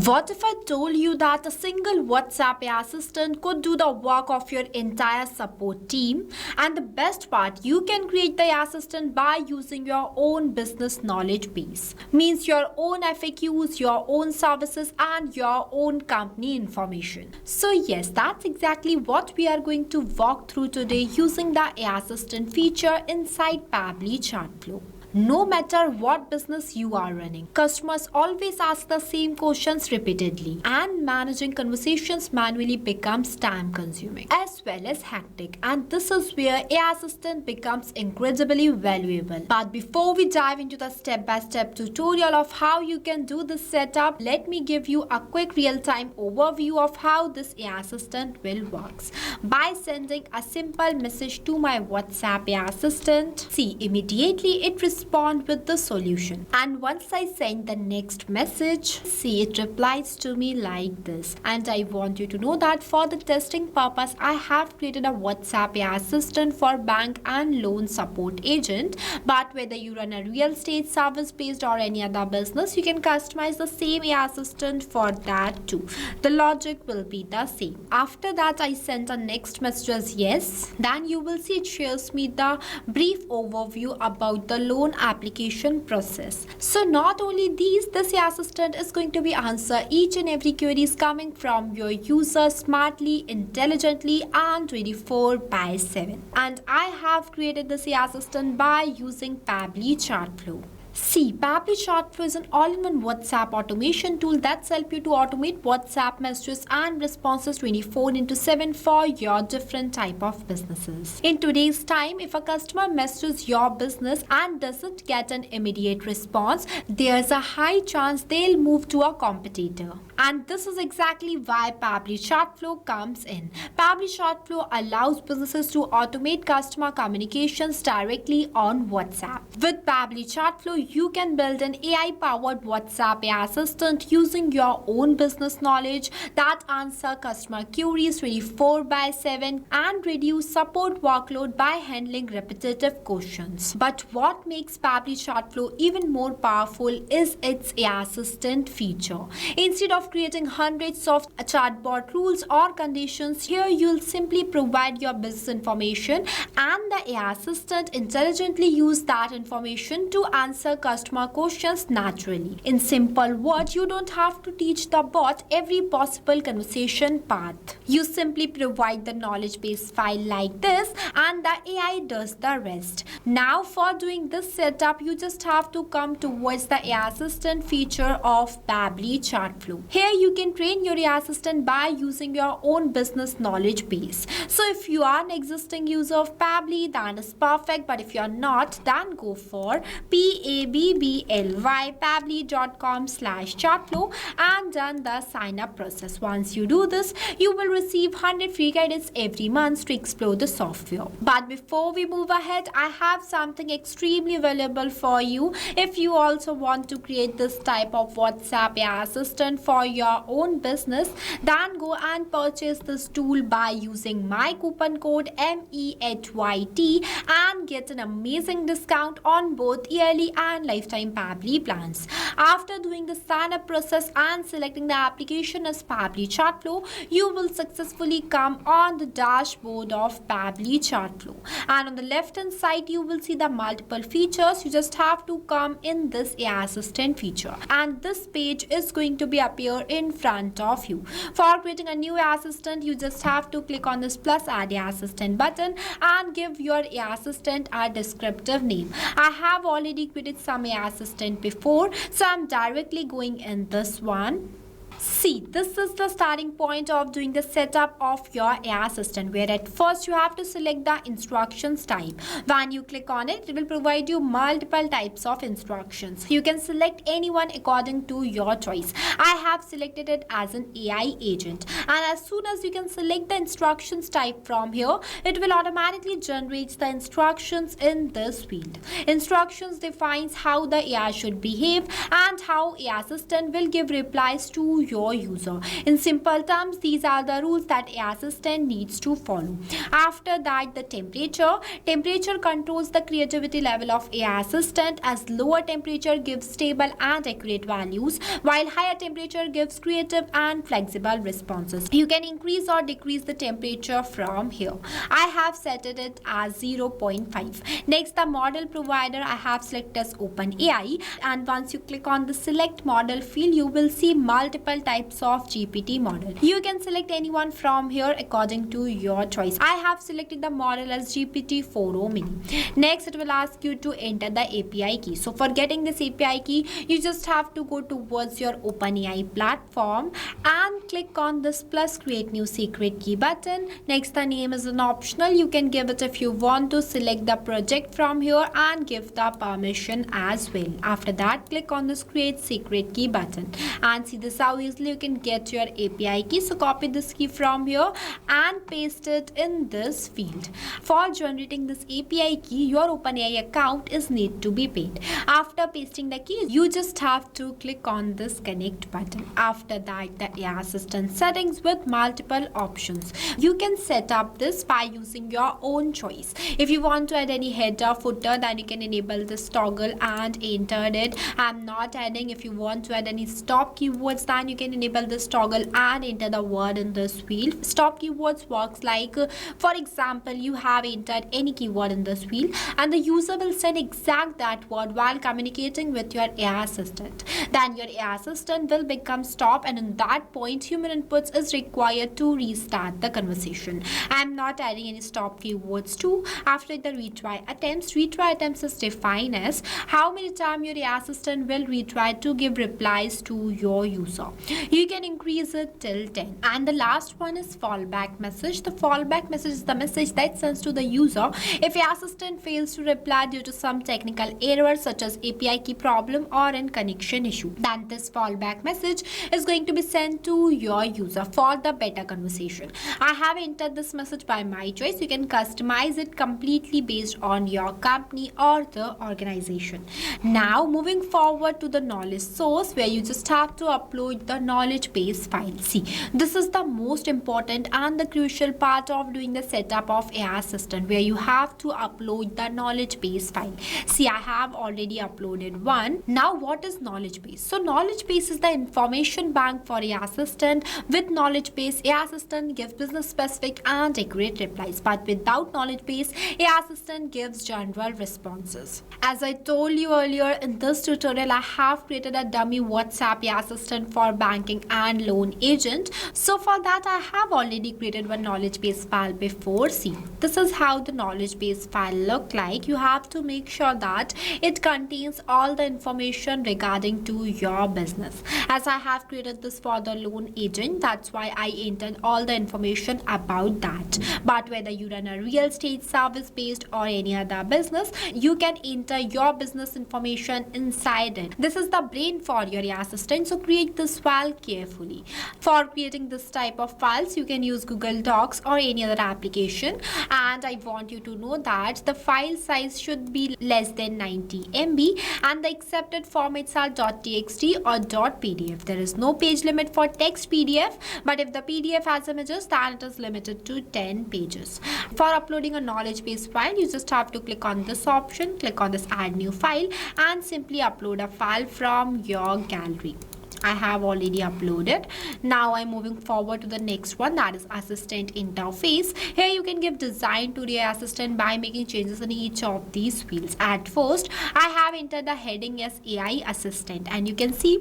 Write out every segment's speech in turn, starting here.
What if I told you that a single WhatsApp AI assistant could do the work of your entire support team? And the best part, you can create the AI assistant by using your own business knowledge base. Means your own FAQs, your own services, and your own company information. So yes, that's exactly what we are going to walk through today using the AI assistant feature inside Pabbly Chatflow. No matter what business you are running, customers always ask the same questions repeatedly, and managing conversations manually becomes time consuming as well as hectic. And this is where AI Assistant becomes incredibly valuable. But before we dive into the step-by-step tutorial of how you can do this setup, let me give you a quick real-time overview of how this AI Assistant will work. By sending a simple message to my WhatsApp AI Assistant, see, immediately it responds with the solution, and once I send the next message, see, it replies to me like this. And I want you to know that for the testing purpose, I have created a WhatsApp AI assistant for bank and loan support agent, but whether you run a real estate service based or any other business, you can customize the same AI assistant for that too. The logic will be the same. After that, I send the next message as yes, then you will see it shares me the brief overview about the loan application process. So not only these, this AI assistant is going to be answer each and every queries coming from your user smartly, intelligently, and 24/7. And I have created this AI assistant by using Pabbly Chatflow. See, Pabbly Chatflow is an all-in-one WhatsApp automation tool that helps you to automate WhatsApp messages and responses 24/7 for your different type of businesses. In today's time, if a customer messages your business and doesn't get an immediate response, there's a high chance they'll move to a competitor. And this is exactly why Pabbly Chatflow comes in. Pabbly Chatflow allows businesses to automate customer communications directly on WhatsApp. With Pabbly Chatflow, you can build an AI-powered WhatsApp AI assistant using your own business knowledge that answer customer queries 24/7 and reduce support workload by handling repetitive questions. But what makes Pabbly Chatflow even more powerful is its AI assistant feature. Instead of creating hundreds of chatbot rules or conditions, here you'll simply provide your business information and the AI assistant intelligently use that information to answer customer questions naturally. In simple words, you don't have to teach the bot every possible conversation path. You simply provide the knowledge base file like this and the AI does the rest. Now for doing this setup, you just have to come towards the AI assistant feature of Pabbly Chatflow. Here you can train your AI assistant by using your own business knowledge base. So if you are an existing user of Pabbly, then it's perfect, but if you're not, then go for pabbly.com/chatflow and done the sign up process. Once you do this, you will receive 100 free credits every month to explore the software. But before we move ahead, I have something extremely valuable for you. If you also want to create this type of WhatsApp AI assistant for your own business, then go and purchase this tool by using my coupon code MEHYT and get an amazing discount on both yearly and lifetime Pabbly plans. After doing the sign up process and selecting the application as Pabbly Chatflow, you will successfully come on the dashboard of Pabbly Chatflow. And on the left hand side, you will see the multiple features. You just have to come in this AI assistant feature. And this page is going to be appear in front of you. For creating a new AI assistant, you just have to click on this plus add AI assistant button and give your AI assistant a descriptive name. I have already created some AI assistant before, so I'm directly going in this one. See, this is the starting point of doing the setup of your AI assistant, where at first you have to select the instructions type. When you click on it, it will provide you multiple types of instructions. You can select any one according to your choice. I have selected it as an AI agent, and as soon as you can select the instructions type from here, it will automatically generate the instructions in this field. Instructions defines how the AI should behave and how AI assistant will give replies to your user. In simple terms, these are the rules that AI assistant needs to follow. After that, the temperature. Temperature controls the creativity level of AI assistant, as lower temperature gives stable and accurate values, while higher temperature gives creative and flexible responses. You can increase or decrease the temperature from here. I have set it as 0.5. Next, the model provider I have selected as OpenAI, and once you click on the select model field, you will see multiple types of GPT model. You can select anyone from here according to your choice. I have selected the model as GPT-4o mini. Next, it will ask you to enter the API key. So for getting this API key, you just have to go towards your OpenAI platform and click on this plus create new secret key button. Next, the name is an optional. You can give it if you want to. Select the project from here and give the permission as well. After that, click on this create secret key button and see this how easily you can get your API key. So copy this key from here and paste it in this field. For generating this API key, your OpenAI account is need to be paid. After pasting the key, you just have to click on this connect button. After that, the AI assistant settings with multiple options. You can set up this by using your own choice. If you want to add any header, footer, then you can enable this toggle and enter it. I'm not adding. If you want to add any stop keywords, then you can enable this toggle and enter the word in this field. Stop keywords works like, for example, you have entered any keyword in this field and the user will send exact that word while communicating with your AI assistant. Then your AI assistant will become stop, and in that point, human inputs is required to restart the conversation. I'm not adding any stop keywords too. After the retry attempts is defined as how many times your AI assistant will retry to give replies to your user. You can increase it till 10. And the last one is fallback message. The fallback message is the message that sends to the user if AI assistant fails to reply due to some technical error such as API key problem or an connection issue. Then this fallback message is going to be sent to your user for the better conversation. I have entered this message by my choice. You can customize it completely based on your company or the organization. Now moving forward to the knowledge source, where you just have to upload the knowledge base file. See, this is the most important and the crucial part of doing the setup of AI assistant, where you have to upload the knowledge base file. See, I have already uploaded one. Now what is knowledge base? So knowledge base is the information bank for AI assistant. With knowledge base, AI assistant gives business specific and accurate replies, but without knowledge base, AI assistant gives general responses. As I told you earlier, in this tutorial I have created a dummy WhatsApp AI assistant for banking and loan agent. So for that I have already created one knowledge base file before. See, this is how the knowledge base file look like. You have to make sure that it contains all the information regarding to your business. As I have created this for the loan agent, that's why I entered all the information about that. But whether you run a real estate service based or any other business, you can enter your business information inside it. This is the brain for your AI assistant, so create this file carefully. For creating this type of files, you can use Google Docs or any other application, and I want you to know that the file size should be less than 90 MB and the accepted formats are .txt or .pdf. There is no page limit for text PDF, but if the PDF has images, then it is limited to 10 pages. For uploading a knowledge base file, you just have to click on this option, click on this add new file, and simply upload a file from your gallery. I have already uploaded. Now I'm moving forward to the next one, that is assistant interface. Here you can give design to the assistant by making changes in each of these fields. At first, I have entered the heading as AI assistant, and you can see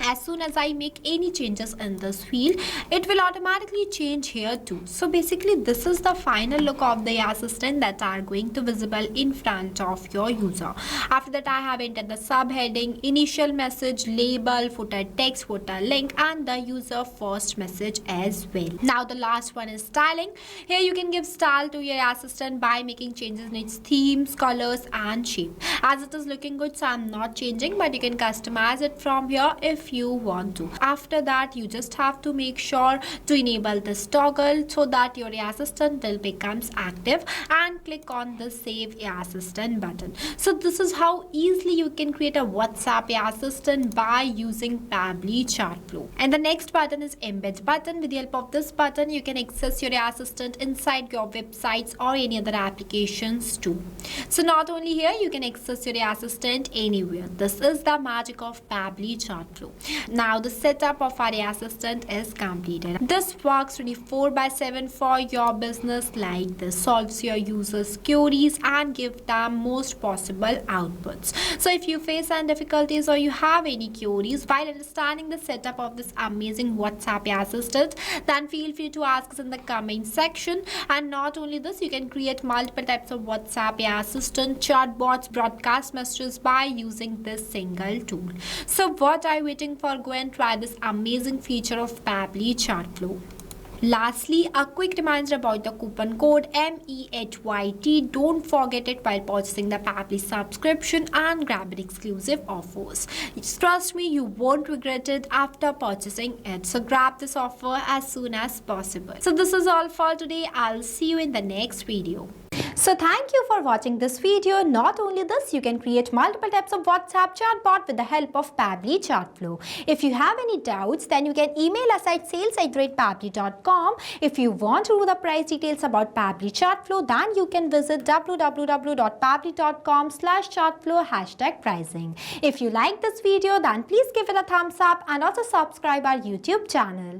as soon as I make any changes in this field, it will automatically change here too. So basically this is the final look of the assistant that are going to visible in front of your user. After that, I have entered the subheading, initial message, label, footer text, footer link, and the user first message as well. Now the last one is styling. Here you can give style to your assistant by making changes in its themes, colors, and shape. As it is looking good, so I'm not changing, but you can customize it from here if if you want to. After that, you just have to make sure to enable this toggle so that your AI assistant will becomes active, and click on the save AI assistant button. So this is how easily you can create a WhatsApp AI assistant by using Pabbly Chatflow. And the next button is embed button. With the help of this button, you can access your AI assistant inside your websites or any other applications too. So not only here, you can access your AI assistant anywhere. This is the magic of Pabbly Chatflow. Now the setup of our AI assistant is completed. This works 24/7 for your business like this. Solves your users' queries and give them most possible outputs. So if you face any difficulties or you have any queries while understanding the setup of this amazing WhatsApp AI assistant, then feel free to ask us in the comment section. And not only this, you can create multiple types of WhatsApp AI assistant, chatbots, broadcast messages by using this single tool. So what are you waiting for? Go and try this amazing feature of Pabbly Chatflow. Lastly, a quick reminder about the coupon code MEHYT. Don't forget it while purchasing the Pabbly subscription and grab it exclusive offers. Trust me, you won't regret it after purchasing it. So grab this offer as soon as possible. So this is all for today. I'll see you in the next video. So thank you for watching this video. Not only this, you can create multiple types of WhatsApp chatbot with the help of Pabbly Chatflow. If you have any doubts, then you can email us at sales@pabbly.com. If you want to know the price details about Pabbly Chatflow, then you can visit www.pabbly.com/chatflow #pricing. If you like this video, then please give it a thumbs up and also subscribe our YouTube channel.